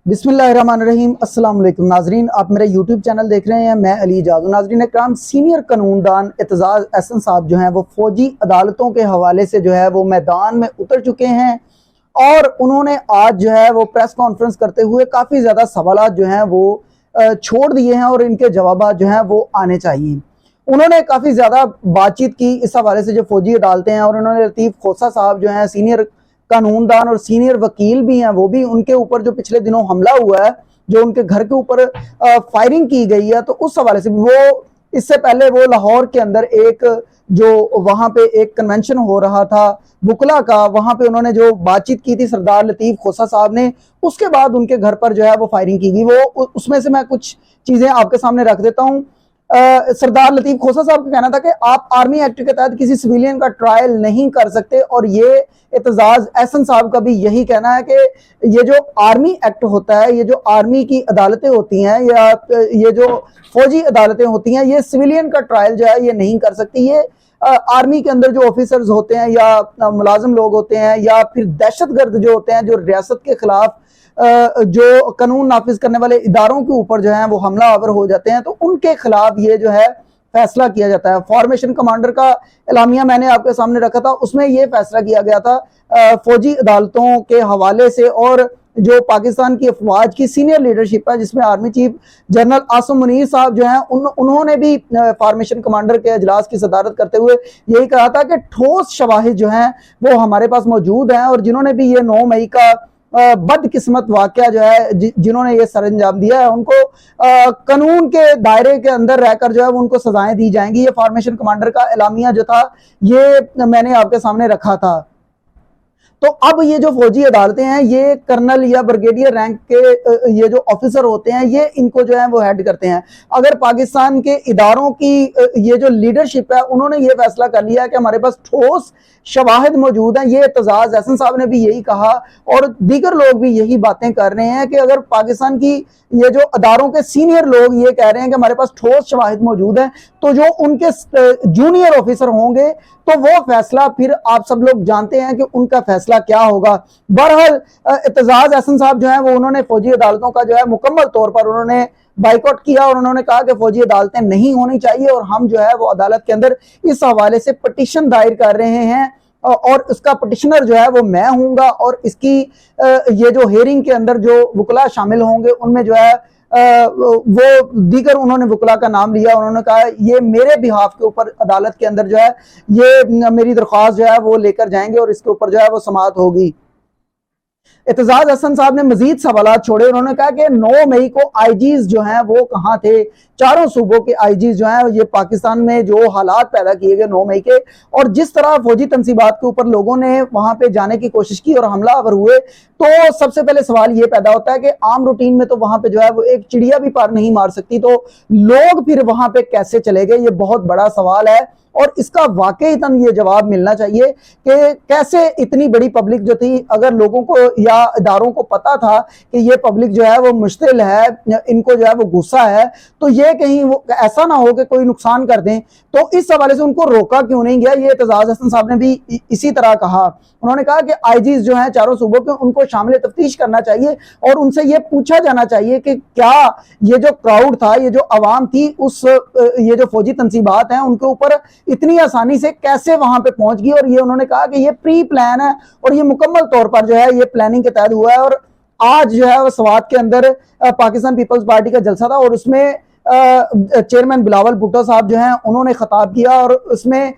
बिस्मिल्लाहिर्रहमानिर्रहीम। अस्सलाम वालेकुम नाजरीन, आप मेरा यूट्यूब चैनल देख रहे हैं। मैं अली जादू। नाजरीन इकराम, सीनियर कानूनदान एतजाज़ अहसन साहब जो हैं वो फौजी अदालतों के हवाले से जो है वो मैदान में उतर चुके हैं और उन्होंने आज जो है वो प्रेस कॉन्फ्रेंस करते हुए काफ़ी ज़्यादा सवालात जो हैं वो छोड़ दिए हैं और इनके जवाब जो हैं वो आने चाहिए। उन्होंने काफ़ी ज़्यादा बातचीत की इस हवाले से जो फौजी अदालतें हैं, और उन्होंने लतीफ़ खोसा साहब जो हैं सीनियर कानूनदान और सीनियर वकील भी हैं, वो भी उनके ऊपर जो पिछले दिनों हमला हुआ है, जो उनके घर के ऊपर फायरिंग की गई है, तो उस हवाले से भी वो इससे पहले वो लाहौर के अंदर एक जो वहां पे एक कन्वेंशन हो रहा था वुकला का, वहां पे उन्होंने जो बातचीत की थी सरदार लतीफ खोसा साहब ने, उसके बाद उनके घर पर जो है वो फायरिंग की गई। वो उसमें से मैं कुछ चीजें आपके सामने रख देता हूँ। सरदार लतीफ खोसा साहब का कहना था कि आप आर्मी एक्ट के तहत किसी सिविलियन का ट्रायल नहीं कर सकते, और ये एतजाज अहसन साहब का भी यही कहना है कि ये जो आर्मी एक्ट होता है, ये जो आर्मी की अदालतें होती हैं या ये जो फौजी अदालतें होती हैं, ये सिविलियन का ट्रायल जो है ये नहीं कर सकती। ये आर्मी के अंदर जो ऑफिसर्स होते हैं या मुलाजिम लोग होते हैं या फिर दहशतगर्द जो होते हैं, जो रियासत के खिलाफ जो कानून नाफिज करने वाले इदारों के ऊपर जो है वो हमला आवर हो जाते हैं, तो उनके खिलाफ ये जो है फैसला किया जाता है। फॉर्मेशन कमांडर का एलामिया मैंने आपके सामने रखा था, उसमें ये फैसला किया गया था फौजी अदालतों के हवाले से, और जो पाकिस्तान की अफवाज की सीनियर लीडरशिप है जिसमें army chief general Asim Munir साहब जो हैं उन्होंने भी फॉर्मेशन कमांडर के अजलास की सदारत करते हुए यही कहा था कि ठोस शवाहिद जो हैं वो हमारे पास मौजूद हैं, और जिन्होंने भी ये 9 मई का बदकिस्मत वाकया जो है जिन्होंने ये सरंजाम दिया है, उनको कानून के दायरे के अंदर रहकर जो है उनको सजाएं दी जाएंगी। ये फॉर्मेशन कमांडर का एलामिया जो था ये मैंने आपके सामने रखा था। तो अब ये जो फौजी अदालतें हैं, ये कर्नल या ब्रिगेडियर रैंक के ये जो ऑफिसर होते हैं, ये इनको जो है वो हेड करते हैं। अगर पाकिस्तान के इदारों की ये जो लीडरशिप है, उन्होंने ये फैसला कर लिया कि हमारे पास ठोस शवाहिद मौजूद हैं, ये एतजाज अहसन साहब ने भी यही कहा और दीगर लोग भी यही बातें कर रहे हैं कि अगर पाकिस्तान की ये जो अदारों के सीनियर लोग ये कह रहे हैं कि हमारे पास ठोस शवाहिद मौजूद हैं, तो जो उनके जूनियर ऑफिसर होंगे तो वो फैसला फिर आप सब लोग जानते हैं कि उनका फैसला क्या होगा। बहरहाल एतजाज अहसन साहब जो है वो उन्होंने फौजी अदालतों का जो है मुकम्मल तौर पर उन्होंने बाइकआउट किया और उन्होंने कहा कि फौजी अदालतें नहीं होनी चाहिए, और हम जो है वो अदालत के अंदर इस हवाले से पिटीशन दायर कर रहे हैं, और इसका पिटिशनर जो है वो मैं हूंगा, और इसकी ये जो हेयरिंग के अंदर जो वुकला शामिल होंगे उनमें जो है वो दीगर उन्होंने वुकला का नाम लिया। उन्होंने कहा ये मेरे बिहाफ के ऊपर अदालत के अंदर जो है ये मेरी दरख्वास्त जो है वो लेकर जाएंगे और इसके ऊपर जो है वो समाअत होगी। एतजाज अहसन साहब ने मजीद सवालात छोड़े। उन्होंने कहा कि 9 मई को आईजीज जो हैं वो कहाँ थे, चारों सूबों के आईजीज जो हैं, ये पाकिस्तान में जो हालात पैदा किए गए 9 मई के, और जिस तरह फौजी तंसीबात के ऊपर लोगों ने वहां पे जाने की कोशिश की और हमला आवर हुए, तो सबसे पहले सवाल ये पैदा होता है कि आम रूटीन में तो वहां पे जो है वो एक चिड़िया भी पार नहीं मार सकती, तो लोग फिर वहां पे कैसे चले गए, ये बहुत बड़ा सवाल है। और इसका वाकईतन ये जवाब मिलना चाहिए कि कैसे इतनी बड़ी पब्लिक जो थी, अगर लोगों को या इदारों को पता था कि ये पब्लिक जो है वो मुश्तिल है, इनको जो है वो गुस्सा है, तो ये कहीं वो ऐसा ना हो कि कोई नुकसान कर दें, तो इस हवाले से उनको रोका क्यों नहीं गया। ये एतजाज अहसन साहब ने भी इसी तरह कहा। उन्होंने कहा कि आईजीज जो हैं चारों सूबों के, उनको शामिल तफ्तीश करना चाहिए और उनसे ये पूछा जाना चाहिए कि क्या ये जो क्राउड था, ये जो आवाम थी, उस ये जो फौजी तंसीबात हैं उनके ऊपर इतनी आसानी से कैसे वहां पे पहुंच गई। और ये उन्होंने कहा कि ये प्री प्लान है और ये मुकम्मल तौर पर जो है ये प्लानिंग के तहत हुआ है। और आज जो है वो स्वात के अंदर पाकिस्तान पीपल्स पार्टी का जलसा था और उसमें चेयरमैन बिलावल भुट्टो साहब जो हैं उन्होंने खिताब किया, और उसमें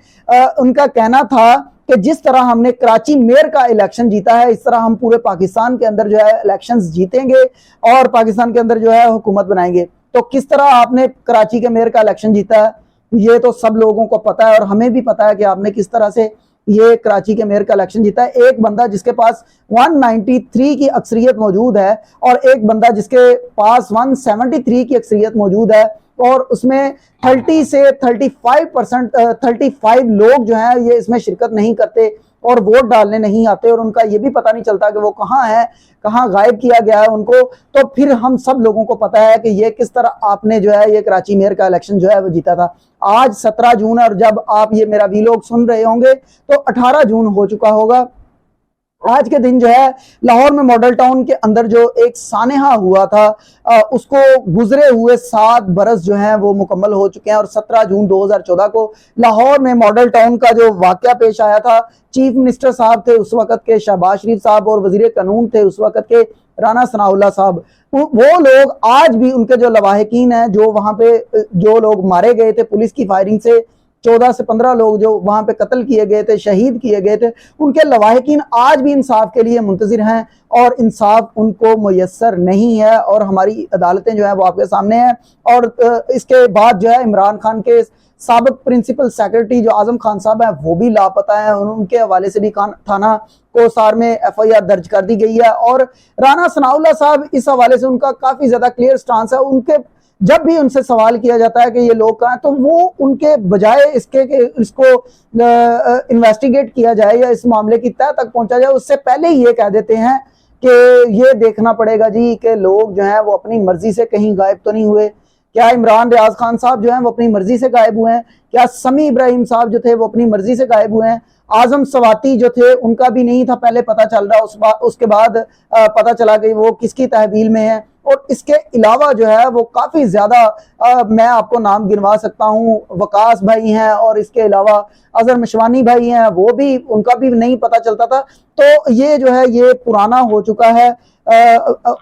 उनका कहना था कि जिस तरह हमने कराची मेयर का इलेक्शन जीता है, इस तरह हम पूरे पाकिस्तान के अंदर जो है इलेक्शंस जीतेंगे और पाकिस्तान के अंदर जो है हुकूमत बनाएंगे। तो किस तरह आपने कराची के मेयर का इलेक्शन जीता है, ये तो सब लोगों को पता है, और हमें भी पता है कि आपने किस तरह से ये कराची के मेयर का इलेक्शन जीता है। एक बंदा जिसके पास 193 की अक्सरियत मौजूद है और एक बंदा जिसके पास 173 की अक्सरियत मौजूद है, और उसमें 30 से 35 लोग जो हैं ये इसमें शिरकत नहीं करते और वोट डालने नहीं आते, और उनका ये भी पता नहीं चलता कि वो कहाँ है, कहाँ गायब किया गया है उनको। तो फिर हम सब लोगों को पता है कि ये किस तरह आपने जो है ये कराची मेयर का इलेक्शन जो है वो जीता था। आज 17 जून है और जब आप ये मेरा वीलॉग सुन रहे होंगे तो 18 जून हो चुका होगा। आज के दिन जो है लाहौर में मॉडल टाउन के अंदर जो एक सानेहा हुआ था, उसको गुजरे हुए 7 बरस जो हैं वो मुकम्मल हो चुके हैं और 17 जून 2014 को लाहौर में मॉडल टाउन का जो वाकया पेश आया था, चीफ मिनिस्टर साहब थे उस वक्त के शहबाज शरीफ साहब और वजीर कानून थे उस वक्त के राना सनाउल्लाह साहब। वो लोग आज भी उनके जो लवाहिकीन हैं, जो वहां पे जो लोग मारे गए थे पुलिस की फायरिंग से, 14 से 15 लोग जो वहां पे कत्ल किए गए थे, शहीद किए गए थे, उनके लवाहिकीन आज भी इंसाफ के लिए मुंतजिर हैं और इंसाफ उनको मुयस्सर नहीं है और हमारी अदालतें जो है वो आपके सामने हैं। और इसके बाद जो है इमरान खान के साबिक प्रिंसिपल सेक्रेटरी जो आजम खान साहब हैं वो भी लापता हैं, उनके हवाले से भी थाना कोसार में FIR दर्ज कर दी गई है। और राना सनाउल्लाह साहब, इस हवाले से उनका काफी ज्यादा क्लियर स्टांस है। उनके जब भी उनसे सवाल किया जाता है कि ये लोग कहाँ हैं, तो वो उनके बजाय इसके कि इसको इन्वेस्टिगेट किया जाए या इस मामले की तह तक पहुंचा जाए, उससे पहले ही ये कह देते हैं कि ये देखना पड़ेगा जी कि लोग जो हैं वो अपनी मर्जी से कहीं गायब तो नहीं हुए। क्या इमरान रियाज खान साहब जो हैं वो अपनी मर्जी से गायब हुए हैं? क्या समी इब्राहिम साहब जो थे वो अपनी मर्जी से गायब हुए हैं? आजम सवाती जो थे उनका भी नहीं था पहले पता चल रहा, उसके बाद पता चला कि वो किसकी तहवील में है। और इसके अलावा जो है वो काफी ज्यादा मैं आपको नाम गिनवा सकता हूँ, वकास भाई हैं और इसके अलावा अजहर मशवानी भाई हैं, वो भी उनका भी नहीं पता चलता था। तो ये जो है ये पुराना हो चुका है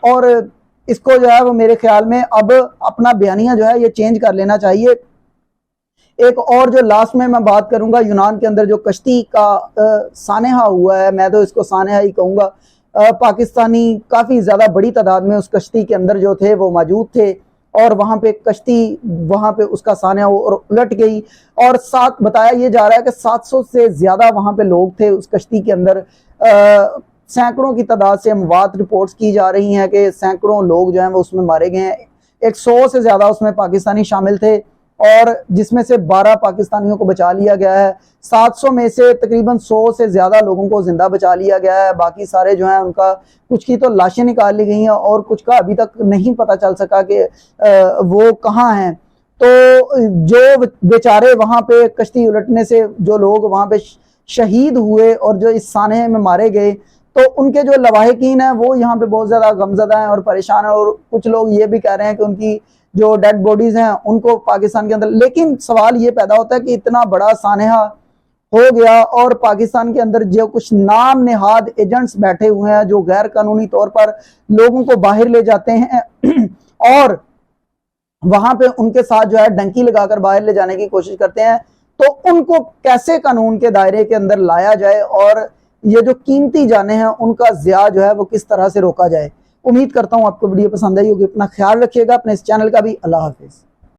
और इसको जो है वो मेरे ख्याल में अब अपना बयानिया जो है ये चेंज कर लेना चाहिए। एक और जो लास्ट में मैं बात करूंगा, यूनान के अंदर जो कश्ती का सानेहा हुआ है, मैं तो इसको सानेहा ही कहूंगा। पाकिस्तानी काफी ज्यादा बड़ी तादाद में उस कश्ती के अंदर जो थे वो मौजूद थे और वहां पे कश्ती, वहां पे उसका सानेहा उलट गई और साथ बताया ये जा रहा है कि 700 से ज्यादा वहां पे लोग थे उस कश्ती के अंदर। सैकड़ों की तादाद से अमवात रिपोर्ट्स की जा रही हैं कि सैकड़ों लोग जो हैं वो उसमें मारे गए हैं। 100 से ज्यादा उसमें पाकिस्तानी शामिल थे और जिसमें से 12 पाकिस्तानियों को बचा लिया गया है। 700 में से तकरीबन 100 से ज्यादा लोगों को जिंदा बचा लिया गया है। बाकी सारे जो हैं उनका कुछ की तो लाशें निकाल ली गई हैं और कुछ का अभी तक नहीं पता चल सका कि वो कहाँ हैं। तो जो बेचारे वहां पे कश्ती उलटने से जो लोग वहां पे शहीद हुए और जो इस साने में मारे गए, तो उनके जो लवाहिकीन हैं वो यहाँ पे बहुत ज्यादा गमजदा हैं और परेशान हैं। और कुछ लोग ये भी कह रहे हैं कि उनकी जो डेड बॉडीज हैं उनको पाकिस्तान के अंदर, लेकिन सवाल ये पैदा होता है कि इतना बड़ा सानेहा हो गया और पाकिस्तान के अंदर जो कुछ नाम नेहाद एजेंट्स बैठे हुए हैं जो गैर कानूनी तौर पर लोगों को बाहर ले जाते हैं और वहां पे उनके साथ जो है डंकी लगाकर बाहर ले जाने की कोशिश करते हैं, तो उनको कैसे कानून के दायरे के अंदर लाया जाए और ये जो कीमती जाने हैं उनका ज़िया जो है वो किस तरह से रोका जाए। उम्मीद करता हूं आपको वीडियो पसंद आई होगी। अपना ख्याल रखिएगा, अपने इस चैनल का भी। अल्लाह हाफिज।